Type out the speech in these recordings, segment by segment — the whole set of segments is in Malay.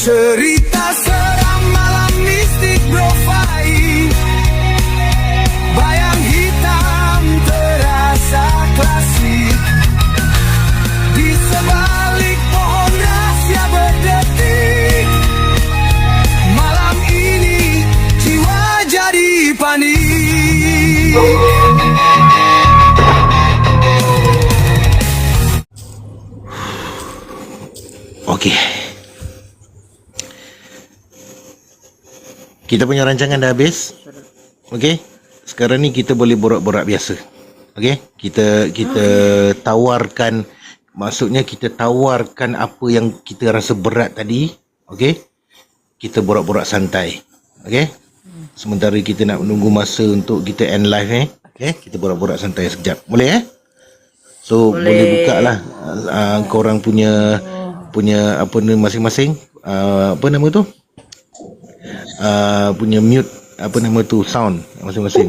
Cerita seram malam mistik Bro-Fi, bayang hitam terasa klasik. Di sebalik pohon rahasia berdetik. Malam ini jiwa jadi panik. Okey. Kita punya rancangan dah habis. Okey. Sekarang ni kita boleh borak-borak biasa. Okey. Kita tawarkan, maksudnya kita tawarkan apa yang kita rasa berat tadi. Okey. Kita borak-borak santai. Okey. Sementara kita nak menunggu masa untuk kita end live Okey. Kita borak-borak santai sekejap. Boleh So boleh buka lah korang punya apa ni masing-masing, apa nama tu, punya mute, apa nama tu, sound masing-masing.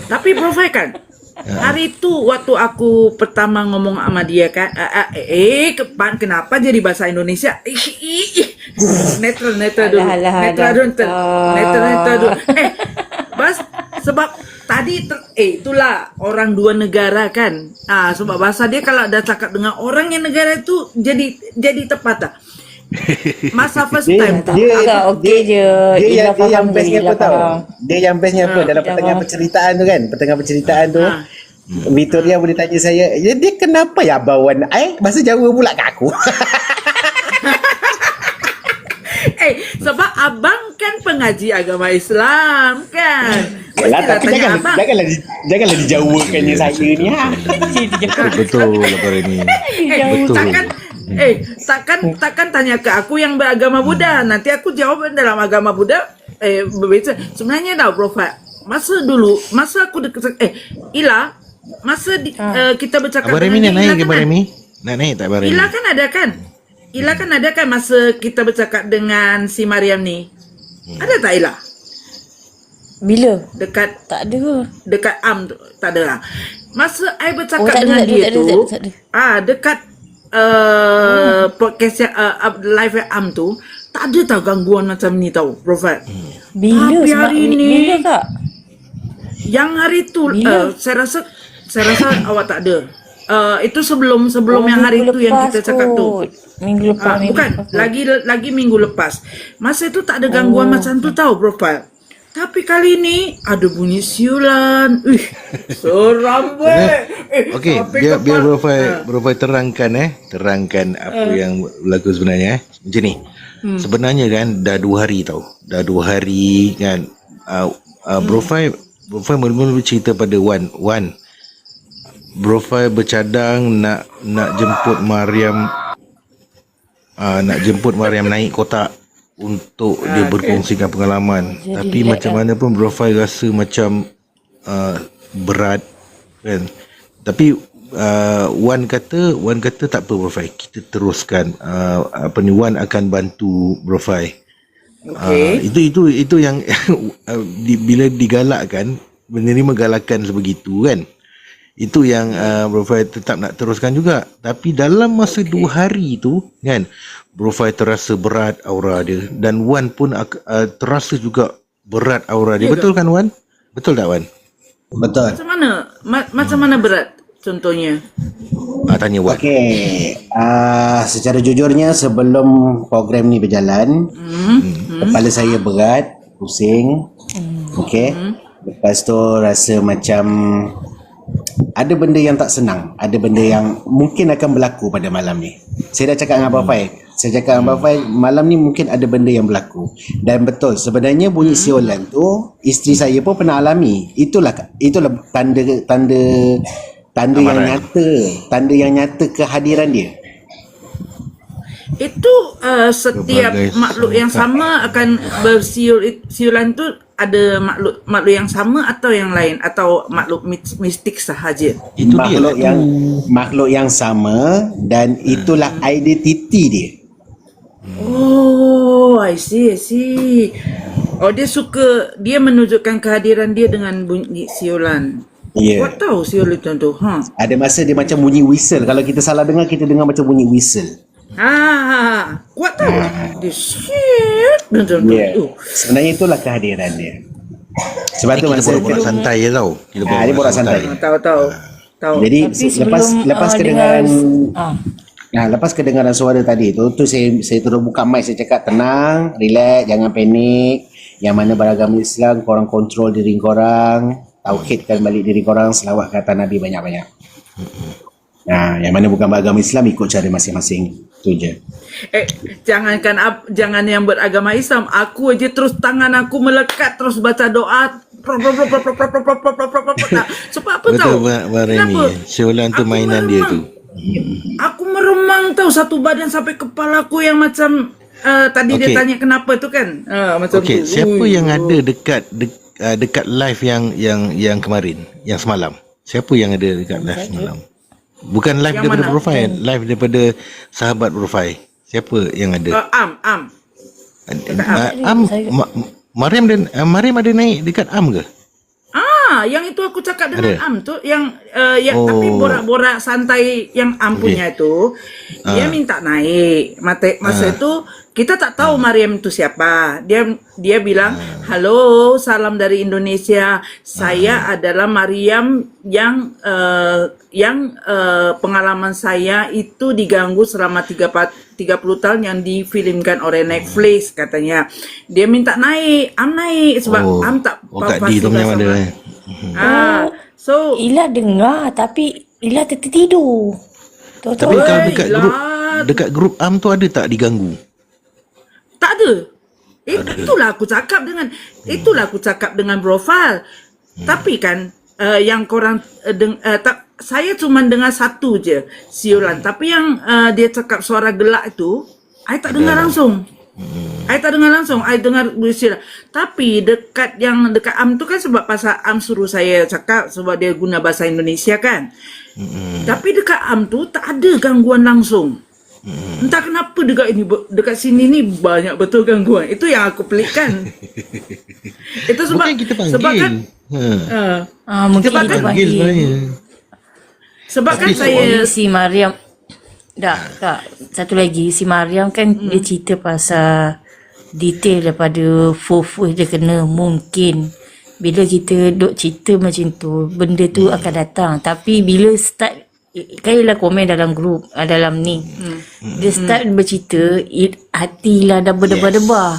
Tapi Bro-Fi kan, hari tu waktu aku pertama ngomong sama dia kan, kenapa jadi bahasa Indonesia? Netral dulu. Sebab tadi itulah orang dua negara kan. Sebab bahasa dia kalau dah cakap dengan orang yang negara itu jadi tepat tak? Masa first time dia okey je. Dia yang bestnya apa tahu? Dia yang bestnya apa dalam pertengahan penceritaan tu, Victoria boleh tanya saya, dia kenapa ya bawan bahasa Jawa pula kat aku. Sebab abang kan pengaji agama Islam kan. Yalah, tapi janganlah dijawakannya saya ni Betul lepas ini. Takkan tanya ke aku yang beragama Buddha. Nanti aku jawab dalam agama Buddha berbeza. Sebenarnya dah Bro-Fi, masa aku dekat kita bercakap Abang Remy nak naik ke Abang Remy? Nak naik tak Abang Remy? Ila kan ada kan masa kita bercakap dengan si Mariam ni. Ada tak Ila? Bila? Dekat Tak ada. Dekat tu tak ada lah. Masa I bercakap dengan dia tu, dekat podcast live tu, tak ada tau gangguan macam ni tau, Bro-Fi. Bila? Tapi hari ni, Bila Kak? yang hari tu, saya rasa awak tak ada. Itu sebelum yang hari tu yang kita cakap tu. Minggu lepas. Bukan, lagi minggu lepas. Masa itu tak ada gangguan macam tu tau, Bro-Fi. Tapi kali ni ada bunyi siulan. Seram weh. Okey, biar Bro-Fi terangkan apa yang berlaku sebenarnya Macam ni. Sebenarnya kan dah 2 hari tau. Dah 2 hari kan. Bro-Fi mula-mula cerita pada Wan. Bro-Fi bercadang nak jemput Mariam, naik kotak untuk dia berkongsikan pengalaman. Tapi macam mana pun Bro-Fi rasa macam berat kan. Tapi Wan kata tak apa Bro-Fi, kita teruskan. Wan akan bantu Bro-Fi. Itu yang bila digalakkan, menerima galakan sebegitu kan. Itu yang Bro-Fi tetap nak teruskan juga. Tapi dalam masa 2 hari tu kan, Bro-Fi terasa berat aura dia. Dan Wan pun terasa juga berat aura dia. Betul kan Wan? Betul tak Wan? Betul. Macam mana berat contohnya? Tanya Wan. Okey. Secara jujurnya sebelum program ni berjalan, kepala saya berat, pusing. Okey. Lepas tu rasa macam ada benda yang tak senang, ada benda yang mungkin akan berlaku pada malam ni. Saya dah cakap dengan Abang Fai, malam ni mungkin ada benda yang berlaku. Dan betul, sebenarnya bunyi siulan tu isteri saya pun pernah alami. Itulah tanda yang nyata kehadiran dia. Itu setiap makhluk yang sama akan bersiulan tu, ada makhluk yang sama atau yang lain, atau makhluk mistik sahaja? Itu makhluk yang sama, dan itulah identiti dia. Oh, I see. Oh, dia menunjukkan kehadiran dia dengan bunyi siulan. Ya. Kau tahu siulan tu? Ada masa dia macam bunyi whistle. Kalau kita salah dengar, kita dengar macam bunyi whistle. Kuat tau. Dia shit. Macam tu. Ya. Sebenarnya itulah kehadiran dia. Sebab tu Kita masa borak-borak santai je tau. Kita dia borak santai. Tahu. Jadi Tapi lepas sebelum, kedengaran dengar, lepas kedengaran suara tadi tu saya terus buka mic, saya cakap tenang, relax, jangan panik. Yang mana beragama Islam, korang kontrol diri korang, tauhidkan balik diri korang, selawat kata Nabi banyak-banyak. Yang mana bukan beragama Islam, ikut cara masing-masing. Itu je. Jangan yang beragama Islam. Aku aja terus tangan aku melekat terus baca doa. Sebab apa tahu? Betul Mak Remy. Syolan tu mainan dia tu. Aku meremang tahu satu badan sampai kepala aku yang macam tadi dia Okey. tanya kenapa tu kan. Macam Okey, tu. siapa Ui. yang ada dekat live yang kemarin, yang semalam? Siapa yang ada dekat live semalam? Bukan live Yang daripada mana? profile, live daripada sahabat profile. Siapa yang ada? Am. Mariam ada naik dekat Am ke? Yang itu aku cakap dengan Ada? Am tu yang Oh. tapi borak-borak santai yang Am punya tu dia minta naik. Masa itu kita tak tahu Mariam itu siapa. Dia bilang, "Halo, salam dari Indonesia. Saya adalah Mariam yang pengalaman saya itu diganggu selama 30 tahun yang difilmkan oleh Netflix," katanya. Dia minta naik, Am naik sebab Am tak Kak D tu fasih macam bahasa mana? So Ila dengar tapi Ila tertidur. Tapi Tahu-tahu kalau Lah. dekat grup Am tu ada tak diganggu? tak ada. Itulah aku cakap dengan profile. Tapi kan yang korang saya cuma dengar satu je siulan. Tapi yang dia cakap suara gelak itu, I tak dengar langsung. I tak dengar langsung, I dengar bersiar. Tapi dekat Am tu kan sebab pasal Am suruh saya cakap sebab dia guna bahasa Indonesia kan. Tapi dekat Am tu tak ada gangguan langsung. Entah kenapa dekat sini ni banyak betul gangguan. Itu yang aku pelikkan. Itu sebab Bukan kita panggil. sebab kan mungkin Sebab kita kan- Panggil sebenarnya. sebab kan Tapi saya si Mariam tak satu lagi si Mariam kan dia cerita pasal detail daripada fufuh dia kena. Mungkin bila kita duk cerita macam tu benda tu akan datang, tapi bila start Kailah komen dalam grup dalam ni dia start bercerita hati lah dah berdebar-debar.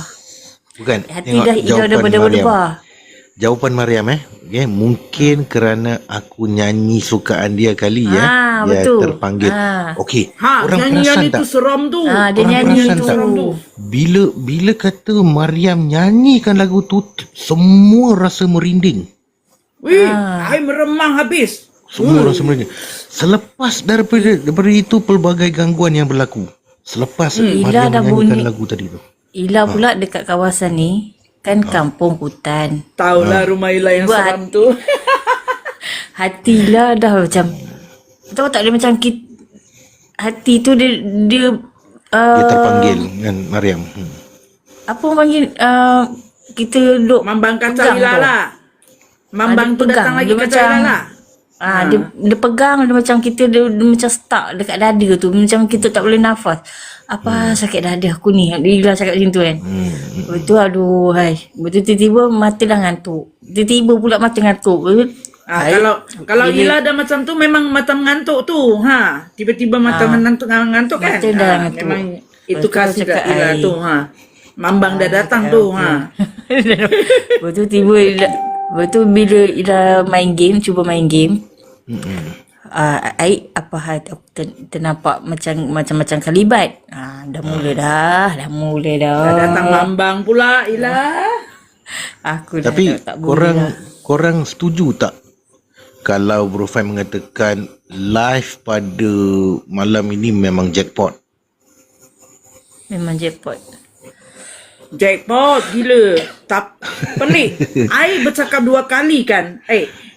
Bukan. Hati Tengok dah dah jawapan Mariam. berdebar-debar. Jawapan Mariam okay, mungkin kerana aku nyanyi sukaan dia kali dia betul. terpanggil. Okey, orang nyanyian perasan itu tak? seram tu. Dia Orang nyanyi perasan tu. tak? Bila kata Mariam nyanyikan lagu tu, semua rasa merinding. Wih, I meremang habis. Semua rasa merinding. Selepas daripada itu pelbagai gangguan yang berlaku. Selepas Ila Mariam dah menyanyikan bunyi. lagu tadi tu. Ila pula dekat kawasan ni kan kampung hutan. Taulah rumah Ila yang Buat. seram tu. Hati Ila dah macam tahu tak dia macam hati tu dia Dia terpanggil dengan Mariam. apa orang panggil kita duk Mambang kacau pegang Ila tau. lah. Mambang dia tu pegang. datang lagi Dia kacau macam- Ila lah. dia pegang dia macam kita dia macam stuck dekat dada tu, macam kita tak boleh nafas. Apa sakit dada aku ni. Dia cakap macam tu kan. Betul aduh hai. Betul tiba-tiba mata dah ngantuk. Tiba-tiba pula mata ngantuk. Kalau Ila dah macam tu memang mata mengantuk tu. Tiba-tiba mata mengantuk kan. Mata dah ngantuk. Memang itu Betul kasih kat cakap Ila ai. tu. Mambang dah datang tu. Betul tiba betul bila Ila main game, cuba main game. Aik apa hal aku ternampak macam kalibat. Dah mula dah. Dah datang Mambang pula Ila. Aku dah Tapi tak boleh dah. korang setuju tak kalau Profile mengatakan live pada malam ini memang jackpot? Memang jackpot. Jackpot gila. Pelik. I bercakap 2 kali kan.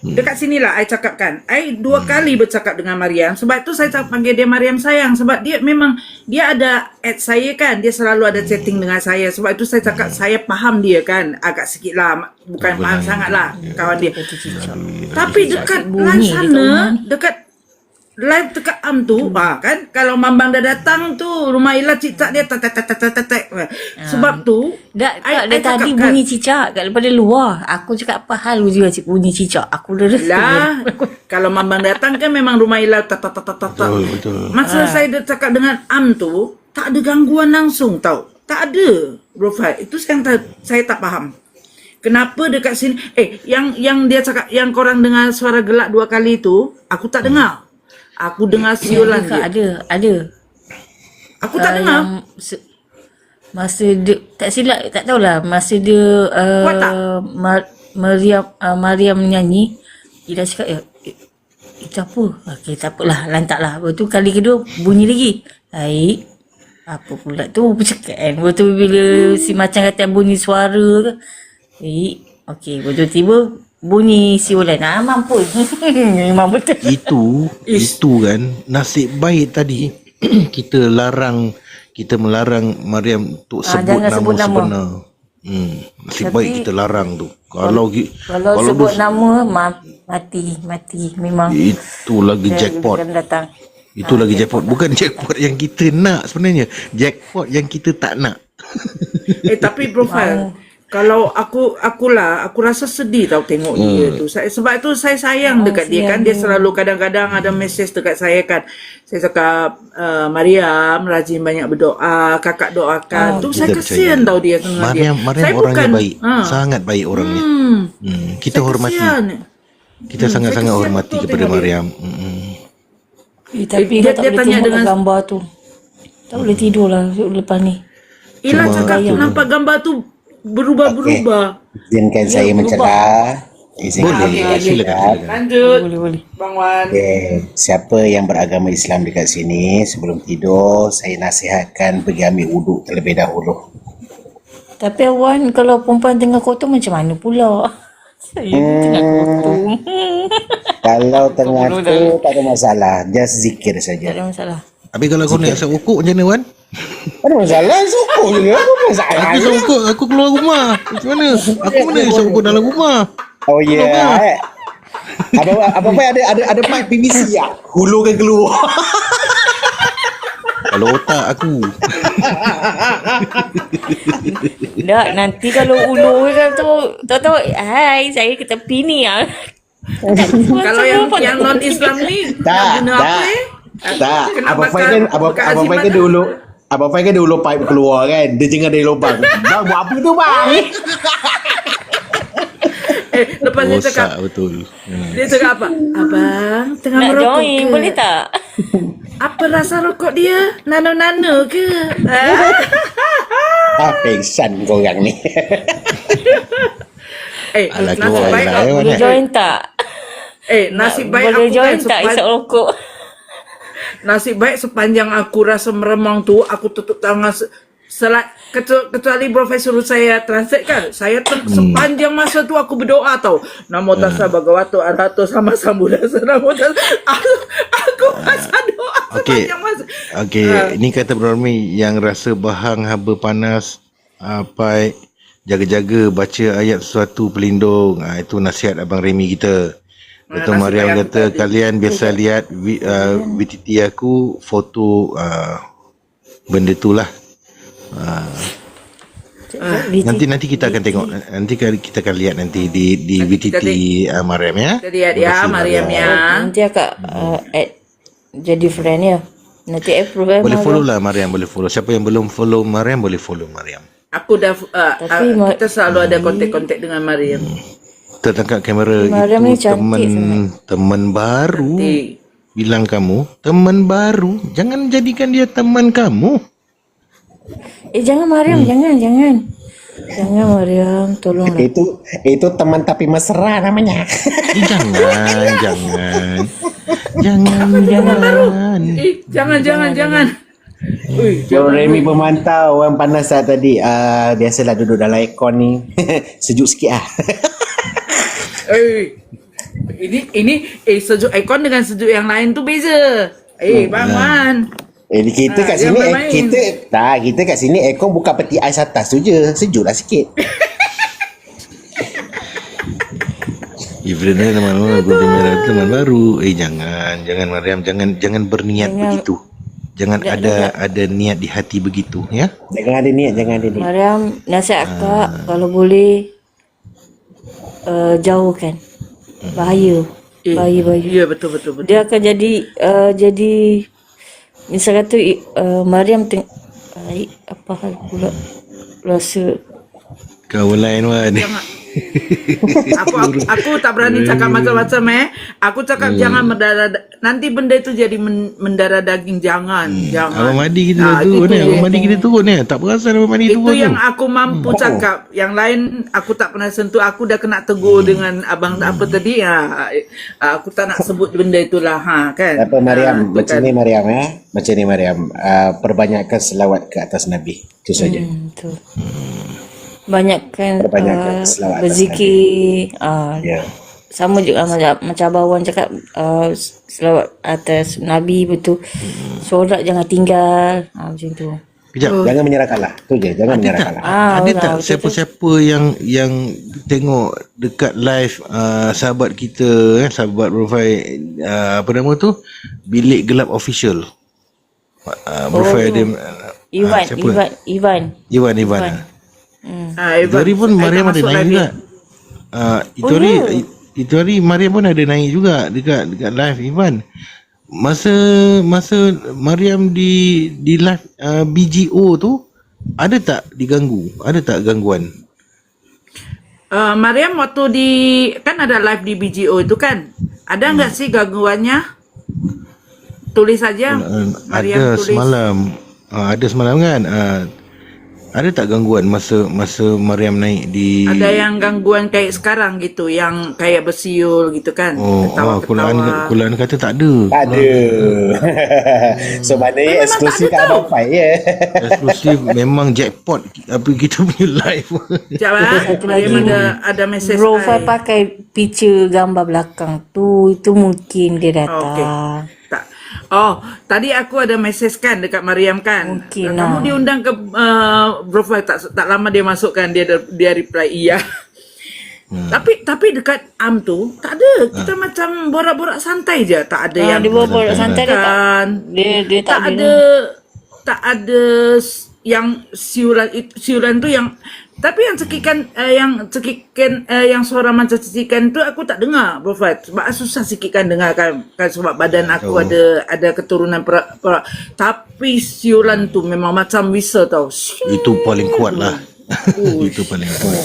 Dekat sinilah I cakap kan. I 2 kali bercakap dengan Mariam. Sebab tu saya panggil dia Mariam sayang. Sebab dia memang dia ada add saya kan. Dia selalu ada chatting dengan saya. Sebab itu saya cakap saya faham dia kan. Agak sikit lah. Bukan faham sangat lah kawan dia. Tapi dekat Bunyi sana, dekat rumah ni. dekat live dekat Am tu, kan kalau Mambang dah datang tu rumah Ila cicak dia tek. Sebab tu Tak, I dari tadi cakap bunyi cicak kat daripada luar. Aku cakap apa hal dia bunyi cicak. Aku dah rasa. lah. Kalau Mambang datang kan memang rumah Ila tak. Betul. Masa saya dah cakap dengan Am tu, tak ada gangguan langsung tau. Tak ada, Bro Fai. Itu saya tak faham. Kenapa dekat sini yang dia cakap yang korang dengar suara gelak 2 kali tu, aku tak dengar. Aku dengar siulan dia. Ada. Aku tak dengar. Masa dia tak silap, tak tahulah masa dia Kuat tak? Mariam menyanyi, dia dah cakap itu apa? Okey, tak apalah, lantaklah. Lepas tu kali kedua bunyi lagi. Baik. Apa pula tu bercakap kan. Lepas tu bila si Macam kata bunyi suara ke. Baik. Okey, lepas tu tiba bunyi siulan. Mampus. Memang betul. Itu kan nasib baik tadi kita melarang Mariam untuk sebut jangan nama sebut nama. sebenar. Nasib baik kita larang tu. Kalau sebut nama mati memang. itu lagi jackpot. Dia datang. Itu lagi jackpot. Bukan jackpot yang kita nak sebenarnya. Jackpot yang kita tak nak. Tapi Profile, kalau aku rasa sedih tau tengok dia tu. Sebab tu saya sayang dekat dia kan. Dia selalu kadang-kadang ada mesej dekat saya kan. Saya cakap, Mariam rajin banyak berdoa, kakak doakan. Tu saya kesian tau dia dengan dia. Mariam orangnya baik. Sangat baik orangnya. Kita Saya hormati. kesian. Kita sangat-sangat hormati kepada Mariam. Tapi Dia dia tak boleh tanya tengok dengan- gambar tu. Tak boleh tidur lah lepas ni. Ila cakap nampak gambar tu berubah-berubah. Izinkan saya mencerah. Boleh, silakan. Lanjut. Boleh. Bang Wan. Siapa yang beragama Islam dekat sini, sebelum tidur saya nasihatkan pergi ambil wuduk terlebih dahulu. Tapi Awan, kalau perempuan tengah kotor macam mana pula? Saya tengah kotor. Kalau tengah tu tak ada masalah, just zikir Tak saja. ada masalah. Habis kalau kau nak ukuk macam mana Wan? Tak ada masalah, suku je. Apa masalah? Aku isap ukuk, aku keluar rumah. Macam mana? Aku mana isap ukuk dalam rumah? Oh yeah. Apa ada pipe PVC ya? Hulurkan keluar. Kalau otak aku. Tak, nanti kalau ulur kan tu, tahu-tahu, hai, saya ke tepi ni ah. Kalau yang non-Islam ni nak guna apa Tak. Kena Abang bakar Fai kan bekas Abang Fai kan azimat dulu Abang Fai kan dulu pipe keluar kan. Dia jangan dari lubang. Bang buat apa tu bang? Lepas dia cakap, Rosak betul. dia cakap apa? Abang tengah Nak merokok join ke? boleh tak? Apa rasa rokok dia? Nano-nano ke? Pengsan korang ni. Alah, nasib keluar baik lah, aku, Boleh join tak? nasib baik Boleh aku join kan tak isap rokok? nasib baik sepanjang aku rasa meremang tu, aku tutup tangan kecuali profesor saya translate kan. Saya sepanjang masa tu aku berdoa tau. Namo tassa bhagavato arahato sama sambuddhassa. Namo tassa. Aku masa doa Okey. sepanjang masa. Okey, ini kata Bro Rami yang rasa bahang haba panas apa jaga-jaga baca ayat sesuatu pelindung. Itu nasihat Abang Remy kita. Betul nasihat Mariam yang kata tadi. kalian biasa lihat VTT aku foto benda tu lah. Nanti kita akan tengok. Nanti kita akan lihat nanti di VTT Mariam ya. Kita lihat ya Mariam ya. Nanti akak add jadi friend ya. Nanti approve Boleh follow lah Mariam, boleh follow. Siapa yang belum follow Mariam boleh follow Mariam. Aku dah Tapi kita selalu ada kontak-kontak dengan Mariam. Kita tangkap kamera Mariam ni itu cantik teman baru. Cantik. Bilang kamu teman baru, jangan jadikan dia teman kamu. Jangan Mariam, jangan. Jangan Mariam, tolonglah. Itu teman tapi mesra namanya. Jangan. Jangan. Bro Remy pemantau orang panas lah tadi. Biasalah duduk dalam aircon ni. Sejuk sikit ah. Ini sejuk aircon dengan sejuk yang lain tu beza. Bang Wan. Kita kat jangan sini main-main. kita kat sini aircon buka peti ais atas tu je. Sejuk lah sikit. Even teman-teman Gunting Merah itu teman baru. Jangan Mariam, jangan berniat begitu. Jangan ada niat di hati begitu ya. Jangan ada niat. Mariam, nasihat akak kalau boleh jauhkan. Bahaya. Bahaya. Ya, betul. Dia akan jadi misal kata Mariam apa hal pula rasa Kau lain Wan. Aku tak berani cakap macam-macam Aku cakap jangan mendarah, nanti benda itu jadi mendarah daging. Jangan. Abang Madi kita turun ni. Abang Madi kita turun ni. Tak perasan Abang Madi Itu turun yang tu. aku mampu cakap. Yang lain aku tak pernah sentuh. Aku dah kena tegur dengan abang apa tadi. Aku tak nak sebut benda itulah kan. Apa Mariam, tu macam kan. ni Mariam Macam ni Mariam, perbanyakkan selawat ke atas Nabi. Itu saja. betul. Banyakkan Perbanyakkan selawat atas berzikir. Ya. Sama juga macam Abang Wan cakap, selawat atas Nabi betul. Solat jangan tinggal. Macam tu. Kejap. Jangan menyerah kalah. Tu je, jangan menyerah kalah. Ada tak siapa-siapa yang tengok dekat live sahabat kita sahabat profil apa nama tu, Bilik Gelap Official. Profil dia Ivan. Itu hari pun Mariam ada naik juga. Itu hari Mariam pun ada naik juga dekat live Ivan. Masa Mariam di live BGO tu ada tak diganggu? Ada tak gangguan? Mariam waktu kan ada live di BGO itu kan. Ada enggak sih gangguannya? Tulis saja. Mariam Ada tulis. semalam. Ada semalam kan? Ada tak gangguan masa Mariam naik di Ada yang gangguan kayak sekarang gitu, yang kayak bersiul gitu kan. Ketawa-ketawa. Kulaan kata tak ada. Tak ada. So maknanya eksklusif kat Abang Fai Eksklusif memang jackpot apa kita punya live. Sekejap Mariam ada mesej. Profile pakai picture gambar belakang tu, itu mungkin dia datang. Tak. Tadi aku ada mesej kan dekat Mariam kan. Mungkin Kamu diundang ke profile tak lama dia masukkan, dia reply iya. Tapi dekat tu tak ada. Kita macam borak-borak santai je, tak ada yang Dia borak santai dia tak. kan. Dia tak ada yang siulan tu yang, tapi yang cekikan yang suara macam cekikan tu aku tak dengar profile sebab susah sikitkan dengar kan sebab badan aku ada keturunan perak. Tapi siulan tu memang macam whistle tau. Itu paling kuat lah. Itu paling kuat.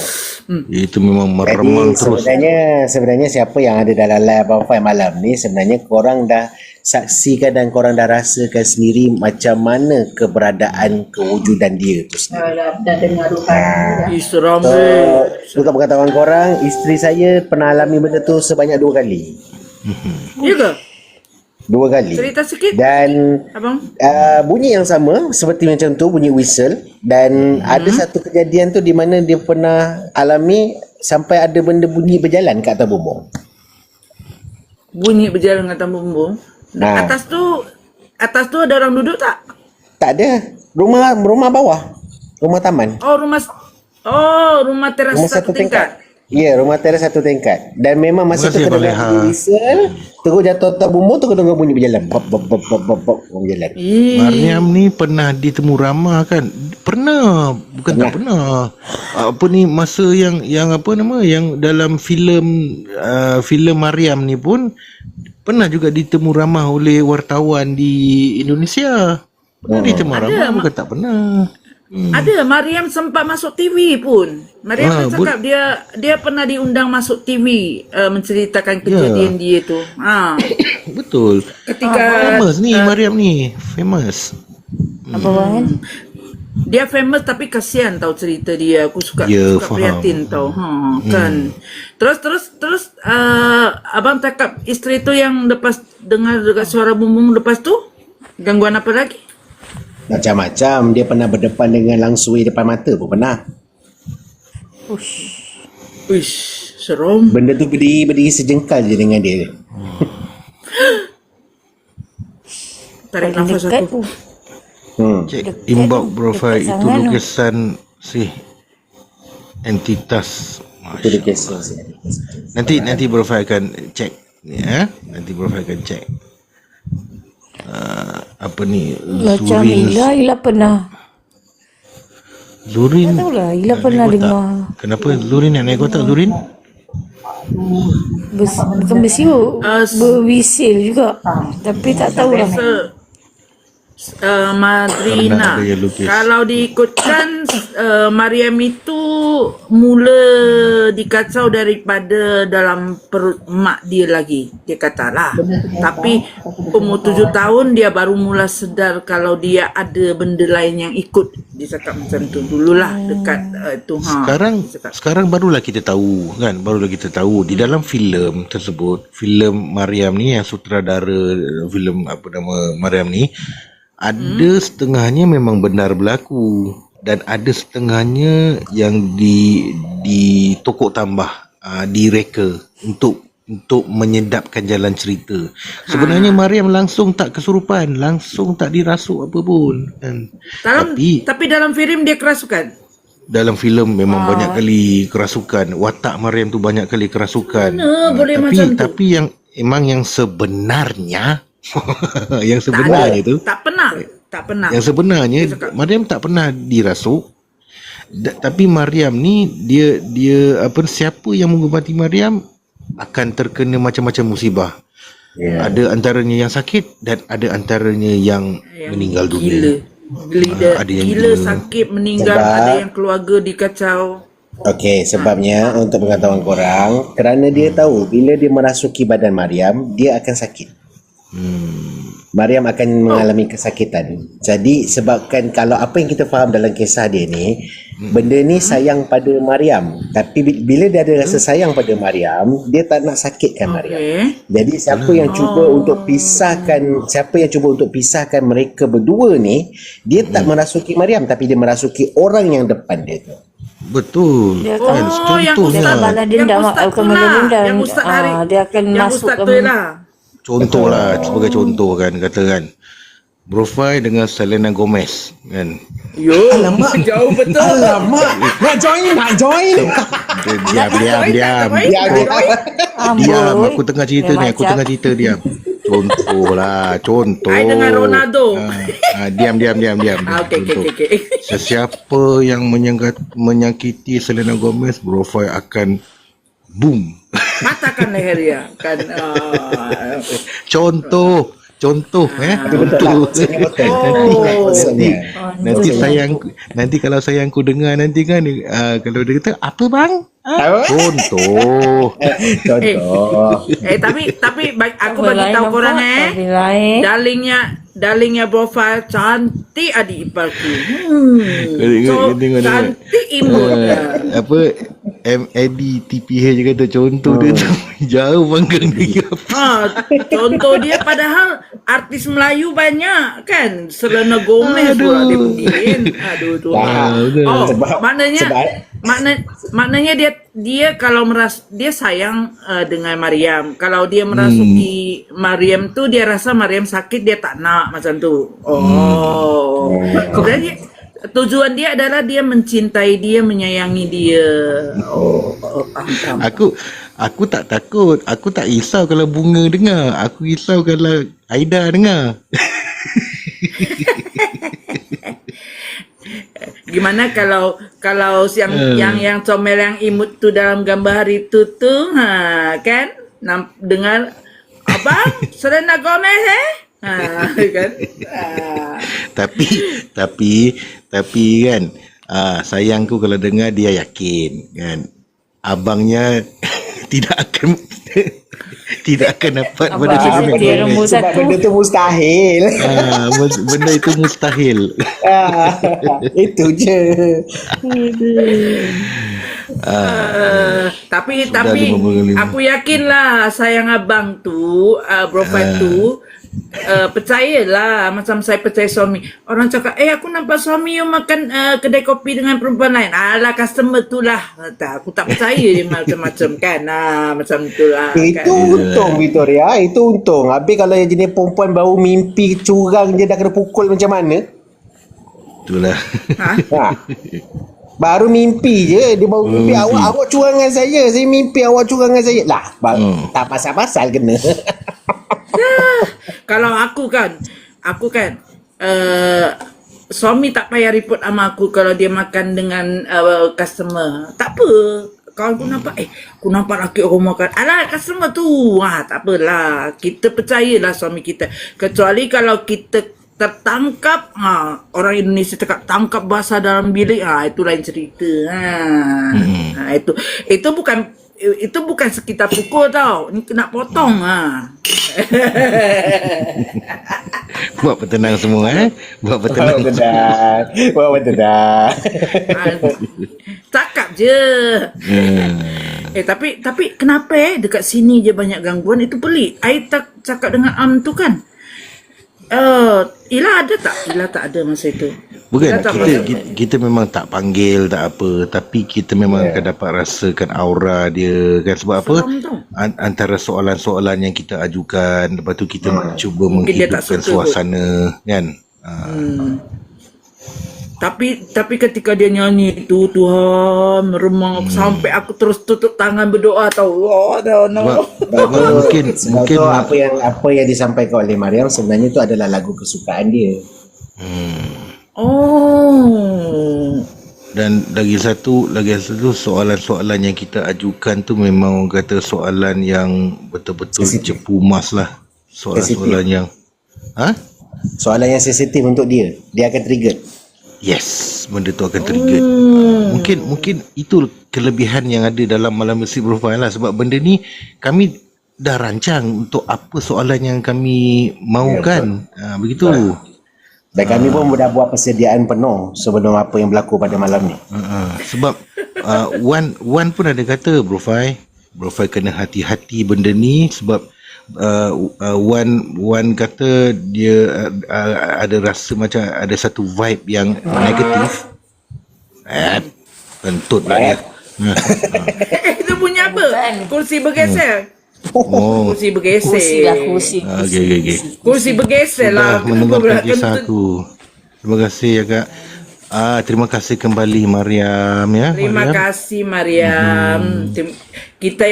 Itu memang meremang terus. Sebenarnya siapa yang ada dalam live Abang Fai malam ni, sebenarnya korang dah saksikan dan korang dah rasakan sendiri macam mana keberadaan kewujudan dia tu sendiri. Dah dengar Seram. Bukan pengetahuan korang, isteri saya pernah alami benda tu sebanyak 2 kali. Ya ke? 2 kali. Cerita sikit Dan abang. bunyi yang sama seperti macam tu, bunyi whistle. Dan ada satu kejadian tu di mana dia pernah alami sampai ada benda bunyi berjalan kat atas bumbung. Bunyi berjalan atas bumbung. Atas tu ada orang duduk tak? Tak ada. Rumah bawah. Rumah taman. Rumah teras satu tingkat. Ya, rumah teras 1 tingkat. Dan memang masa tu Terima kasih, kena Abang bunyi whistle, terus jatuh atas bumbung, terus kena bunyi berjalan. Pop berjalan. Mariam ni pernah ditemu ramah kan? Pernah. Bukan tak pernah. Apa ni masa yang apa nama yang dalam filem Mariam ni pun pernah juga ditemu ramah oleh wartawan di Indonesia. Pernah ditemu ramah, bukan tak pernah. Ada, Mariam sempat masuk TV pun. Mariam cakap dia pernah diundang masuk TV menceritakan kejadian dia tu. Betul. Ketika Famous ni Mariam ni, famous. Apa kan? dia famous tapi kasihan tau cerita dia. Aku suka faham. prihatin tau. Kan. Terus abang cakap isteri tu yang lepas dengar dekat suara bumbung lepas tu gangguan apa lagi? Macam-macam. Dia pernah berdepan dengan langsui depan mata pun pernah. Uish, seram. Benda tu berdiri sejengkal je dengan dia. Tarik nafas Dekat aku. tu. Cek inbox profile itu lukisan si entitas Itu dia kisah. Nanti Bro Fai akan check ni, nanti Bro Fai akan check. Apa ni? Macam Ila pernah. Zurin. Tak tahulah, Ila pernah naik kotak. dengar. Kenapa Zurin yang naik kotak Zurin? Bukan bersiul, berwisil juga. Tapi tak tahulah. Pernah Madrina, ada yang lukis. kalau diikutkan Mariam itu mula dikacau daripada dalam perut mak dia lagi, dia katalah. Tapi umur 7 tahun dia baru mula sedar kalau dia ada benda lain yang ikut. Dia cakap macam tu dululah dekat tu. Sekarang barulah kita tahu kan, barulah kita tahu di dalam filem tersebut, filem Mariam ni yang sutradara filem apa nama Mariam ni, ada setengahnya memang benar berlaku dan ada setengahnya yang ditokok tambah, direka untuk menyedapkan jalan cerita. Sebenarnya Mariam langsung tak kesurupan, langsung tak dirasuk apa pun kan. Tapi dalam filem dia kerasukan. Dalam filem memang banyak kali kerasukan. Watak Mariam tu banyak kali kerasukan. Boleh macam tu. Tapi yang sebenarnya yang sebenarnya tu Tak pernah. yang sebenarnya Mariam tak pernah dirasuk. Tapi Mariam ni dia siapa yang menghormati Mariam akan terkena macam-macam musibah. Ada antaranya yang sakit dan ada antaranya yang meninggal dunia. Ada yang Gila, sakit, meninggal, ada yang keluarga dikacau. Okey, sebabnya untuk pengetahuan korang, kerana dia tahu bila dia merasuki badan Mariam, dia akan sakit. Mariam akan mengalami kesakitan. Jadi sebabkan kalau apa yang kita faham dalam kisah dia ni, benda ni sayang pada Mariam. Tapi bila dia ada rasa sayang pada Mariam, dia tak nak sakitkan Mariam. Jadi siapa yang cuba untuk pisahkan mereka berdua ni, dia tak merasuki Mariam tapi dia merasuki orang yang depan dia tu. Betul. Dia Kan yang contohnya. balas dendam, bukan balas dendam. Yang ustaz hari, dia akan yang masuk ustaz ke tu lah. Contoh lah, sebagai contoh kan, kata kan, Bro Fai dengan Selena Gomez kan. Yo, jauh betul. Alamak, nak join. Diam. Diam, aku tengah cerita ni, diam. Contoh. I dengan Ronaldo. Diam. Okey. Sesiapa yang menyakiti Selena Gomez, Bro Fai akan boom. Patahkan leher dia kan. Contoh. Nanti kalau sayangku dengar nanti kan, kalau dia kata apa bang? Contoh. Tapi aku bagi tahu korang darlingnya Bro Fai cantik adik iparku. Cantik imut. Apa MADTPH je kata contoh dia tu jauh panggang dia. Contoh dia padahal artis Melayu banyak kan. Selena Gomez pula dia mungkin. Aduh tu. Maknanya dia kalau dia sayang dengan Mariam. Kalau dia merasuki Mariam tu dia rasa Mariam sakit, dia tak nak macam tu. Jadi tujuan dia adalah dia mencintai dia, menyayangi dia. Aku tak takut. Aku tak risau kalau Bunga dengar. Aku risau kalau Aida dengar. Gimana kalau yang comel yang imut tu dalam gambar hari tu kan dengar apa Selena Gomez kan. Tapi kan sayangku kalau dengar dia yakin kan abangnya tidak akan dapat pada Sebab benda tu mustahil. Benda itu mustahil. Itu je. Tapi aku yakinlah sayang abang tu, Bro Fai tu percayalah macam saya percaya suami. Orang cakap aku nampak suami you makan kedai kopi dengan perempuan lain. Alah customer tu lah. Aku tak percaya dia macam-macam kan. Macam tu lah. Itu untung Victoria. Itu untung. Habis kalau yang jenis perempuan baru mimpi curang je dah kena pukul macam mana? Itulah. Baru mimpi je. Dia baru mimpi. Awak curang dengan saya. Saya mimpi awak curang dengan saya. Lah, tak pasal-pasal kena. Kalau aku kan suami tak payah report sama aku kalau dia makan dengan customer. Tak apa. Kalau aku nampak laki orang makan. Alah, customer tu. Tak apalah. Kita percayalah suami kita. Kecuali kalau kita tertangkap, orang Indonesia cakap tangkap basah dalam bilik, itu lain cerita. Itu bukan sekitar pukul tau. Ni kena potong. Buat bertenang semua Buat bertenang. Buat bertenang. Cakap je. Tapi kenapa dekat sini je banyak gangguan? Itu pelik. I tak cakap dengan Am tu kan. Ila ada tak? Ila tak ada masa itu. Bukan, Ila tak kita memang tak panggil, tak apa. Tapi kita memang akan dapat rasakan aura dia kan. Sebab apa? Antara soalan-soalan yang kita ajukan, lepas tu kita cuba menghidupkan suasana kan. Tapi ketika dia nyanyi itu, Tuhan meremang sampai aku terus tutup tangan berdoa tau. Mungkin apa yang disampaikan oleh Mariam sebenarnya itu adalah lagu kesukaan dia. Dan lagi satu soalan-soalan yang kita ajukan tu memang orang kata soalan yang betul-betul cepu mas lah. Soalan-soalan yang soalan yang sensitif untuk dia. Dia akan trigger. Yes, benda tu akan trigger. Mungkin itu kelebihan yang ada dalam Malam Muzik Profile lah. Sebab benda ni kami dah rancang untuk apa soalan yang kami mahukan. Begitu. Dan kami pun dah buat persediaan penuh sebelum apa yang berlaku pada malam ni. Sebab Wan pun ada kata Profile kena hati-hati benda ni. Sebab Wan kata dia ada rasa macam ada satu vibe yang negatif. Kentut lah dia. Itu bunyi apa? Kursi bergeser. Kursi bergeser. Kursi lah, kursi. Okay. Kursi bergeser lah. Mendengarkan kisah aku. Terima kasih ya Kak. Terima kasih kembali Mariam ya. Terima kasih Mariam. Kita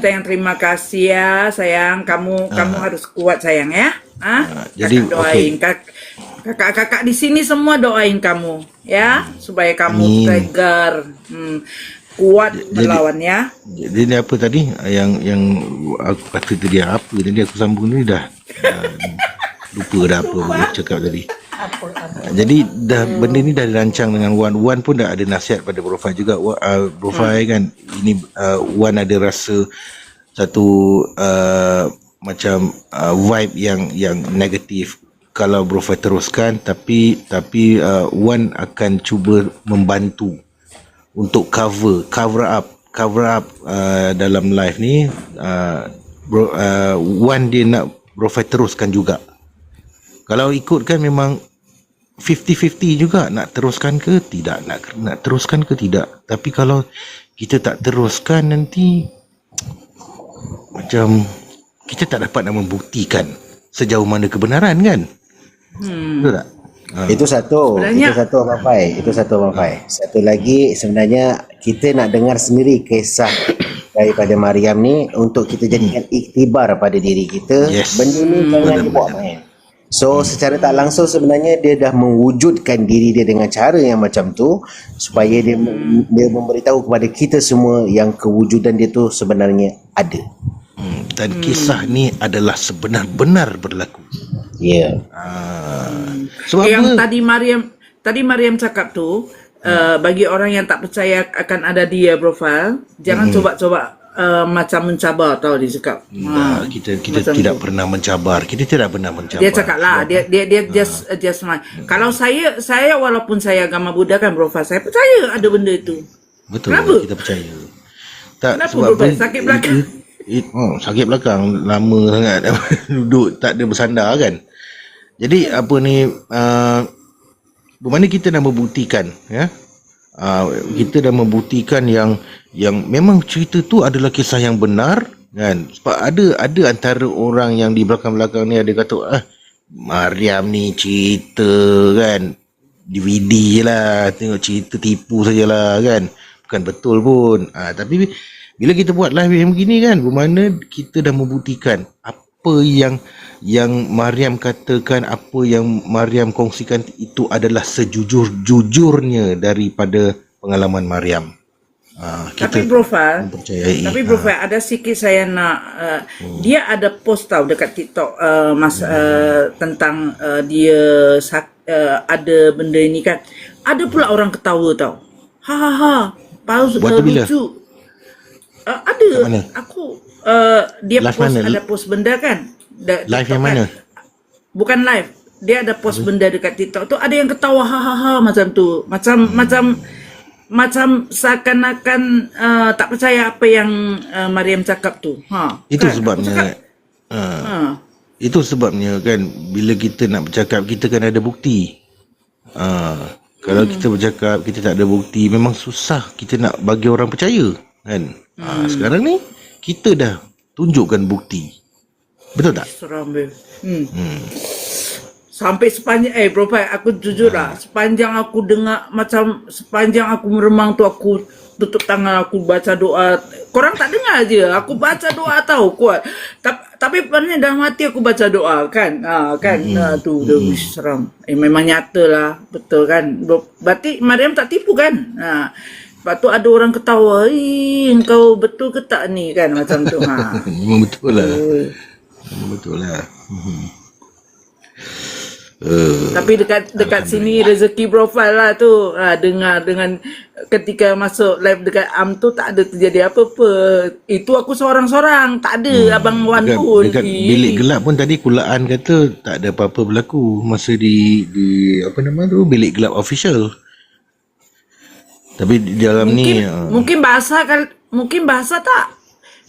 yang terima kasih ya sayang. Kamu harus kuat sayang ya. Jadi doain kakak-kakak di sini semua doain kamu ya supaya kamu tegar, kuat melawan ya. Jadi apa tadi yang aku kata tadi apa tadi aku sambung ni dah lupa dah apa aku cakap tadi. Jadi dah benda ni dah dirancang dengan Wan pun dah ada nasihat pada Profile juga. Profile kan ini Wan ada rasa satu macam vibe yang negatif kalau Profile teruskan, tapi Wan akan cuba membantu untuk cover up dalam live ni. Wan dia nak Profile teruskan juga. Kalau ikutkan memang 50-50 juga, nak teruskan ke tidak, nak teruskan ke tidak. Tapi kalau kita tak teruskan nanti macam kita tak dapat nak membuktikan sejauh mana kebenaran kan. Betul tak? Itu satu Abang. Satu lagi sebenarnya kita nak dengar sendiri kisah daripada Mariam ni untuk kita jadikan iktibar pada diri kita. Benda ni jangan dibawa main. So secara tak langsung sebenarnya dia dah mewujudkan diri dia dengan cara yang macam tu supaya dia memberitahu kepada kita semua yang kewujudan dia tu sebenarnya ada. Dan kisah ni adalah sebenar-benar berlaku. Ya. Sebab yang tadi Mariam cakap tu, bagi orang yang tak percaya akan ada dia Profile, jangan coba-coba macam mencabar tau dia cakap. Kita tidak pernah mencabar. Kita tidak pernah mencabar. Dia cakap lah, dia just main. Kalau saya walaupun saya agama Buddha kan Profile, saya percaya ada benda itu. Betul. Kenapa? Kita percaya. Tak, Kenapa sebab Profile? Sakit belakang. Sakit belakang lama sangat duduk tak ada bersandar kan. Jadi apa ni bermakna kita dah membuktikan ya. Kita dah membuktikan yang memang cerita tu adalah kisah yang benar kan. Sebab ada antara orang yang di belakang-belakang ni ada kata Mariam ni cerita kan. DVD je lah, tengok cerita tipu sajalah kan, bukan betul pun. Tapi bila kita buat live yang begini kan, bermakna kita dah membuktikan apa yang Mariam katakan, apa yang Mariam kongsikan itu adalah sejujur-jujurnya daripada pengalaman Mariam. Tapi Bro Fal, mempercayai. ada sikit saya nak dia ada post tau dekat TikTok tentang dia ada benda ini kan. Ada pula orang ketawa tau. Paus Buat tu bila? lucu. Ada. Kat mana? Aku dia Live post mana? ada post benda kan. Live TikTok yang mana? kan. Bukan live. Dia ada post benda dekat TikTok tu, ada yang ketawa macam tu. Macam seakan-akan tak percaya apa yang Mariam cakap tu. Itu kan? sebabnya itu sebabnya kan, bila kita nak bercakap, kita kan ada bukti. Kalau kita bercakap kita tak ada bukti, memang susah kita nak bagi orang percaya kan. Sekarang ni kita dah tunjukkan bukti. Betul tak? Seram be. Sampai sepanjang Bro Pai, aku jujur lah, sepanjang aku dengar, sepanjang aku meremang tu, aku tutup tangan, aku baca doa. Korang tak dengar je, aku baca doa tau, kuat. Tapi sebenarnya dalam hati aku baca doa kan. Tu seram. Memang nyata lah, betul kan. Berarti Mariam tak tipu kan. Lepas tu ada orang ketawa, engkau betul ke tak ni kan, macam tu. Memang betul lah. Memang betul lah. Tapi dekat sini rezeki profile lah tu. Dengar dengan ketika masuk live dekat Am tu tak ada terjadi apa-apa. Itu aku seorang-seorang, tak ada Abang Wan pun. Dekat bilik gelap pun tadi Kulaan kata tak ada apa-apa berlaku masa di apa nama tu, bilik gelap official. Tapi di dalam mungkin bahasa tak.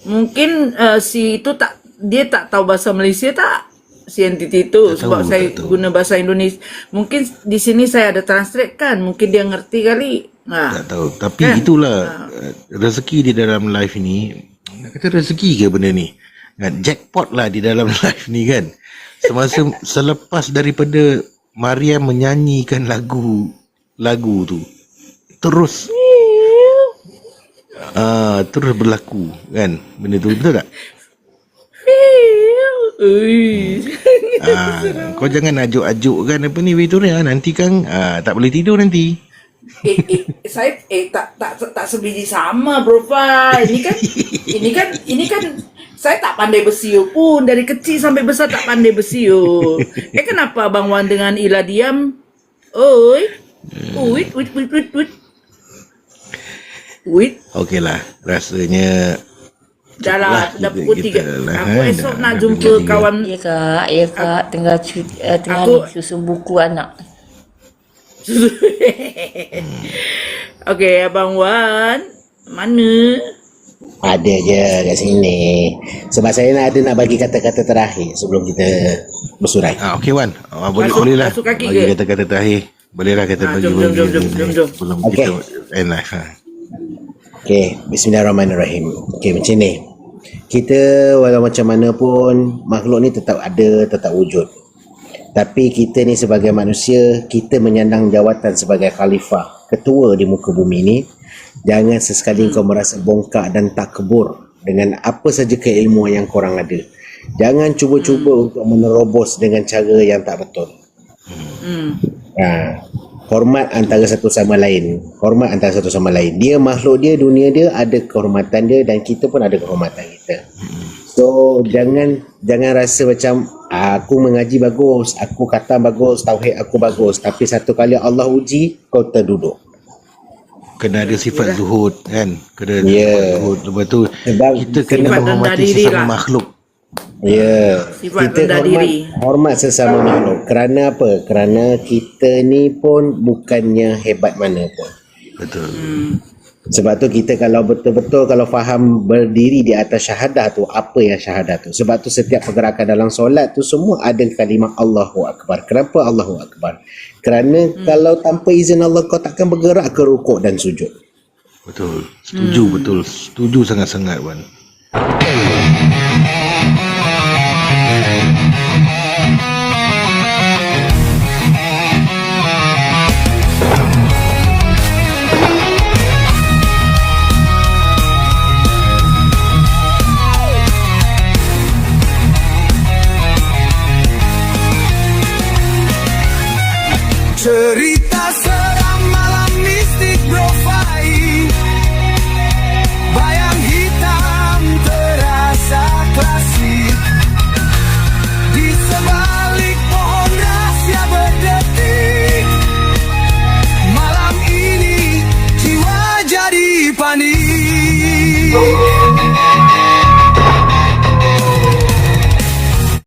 Mungkin si itu tak, dia tak tahu bahasa Malaysia tak. Si entiti tu, sebab saya guna bahasa Indonesia. Mungkin di sini saya ada translate kan, mungkin dia ngerti kali. Tak tahu. Tapi kan? Itulah rezeki di dalam live ni. Nak kata rezeki ke benda ni? Jackpot lah di dalam live ni kan. Selepas daripada Mariam menyanyikan lagu tu, terus berlaku kan benda tu, betul tak? Kau jangan ajuk-ajuk kan apa ni Victoria, nanti kan tak boleh tidur nanti. Saya tak sebiji sama Bro Fai. Ini kan saya tak pandai bersiul pun, dari kecil sampai besar tak pandai bersiul. Kenapa Abang Wan dengan Ila diam? Wait. Okeylah, rasanya dah lah, dah pukul 3. Aku esok nak jumpa kawan. Ya kak, tengah susun buku anak. Okey, Abang Wan, mana? Ada je kat sini. Sebab saya nak bagi kata-kata terakhir sebelum kita bersurai. Okey Wan, boleh lah bagi ke? kata-kata terakhir. Bolehlah kita bagi jom. sebelum Okay. kita end live. Okey, bismillahirrahmanirrahim. Okey, macam ni. Kita walau macam mana pun, makhluk ni tetap ada, tetap wujud. Tapi kita ni sebagai manusia, kita menyandang jawatan sebagai khalifah, ketua di muka bumi ni. Jangan sesekali kau merasa bongkak dan tak kebur dengan apa saja keilmuan yang korang ada. Jangan cuba-cuba untuk menerobos dengan cara yang tak betul. Hormat antara satu sama lain. Dia makhluk dia, dunia dia ada kehormatan dia, dan kita pun ada kehormatan kita. So jangan rasa macam aku mengaji bagus, aku kata bagus, tauhid aku bagus, tapi satu kali Allah uji kau terduduk. Kena ada sifat zuhud kan. Kena ada sifat zuhud. Lepas tu Sebab kita kena menghormati sesama makhluk. Sifat kita hormat sesama makhluk. Kerana apa? Kerana kita ni pun bukannya hebat mana pun. Betul. Sebab tu kita kalau betul-betul kalau faham berdiri di atas syahadah tu, apa yang syahadah tu. Sebab tu setiap pergerakan dalam solat tu semua ada kalimah Allahu Akbar. Kenapa Allahu Akbar? Kerana kalau tanpa izin Allah kau takkan bergerak ke rukuk dan sujud. Betul. Setuju sangat-sangat Wan. Cerita seram malam mistik Bro Fai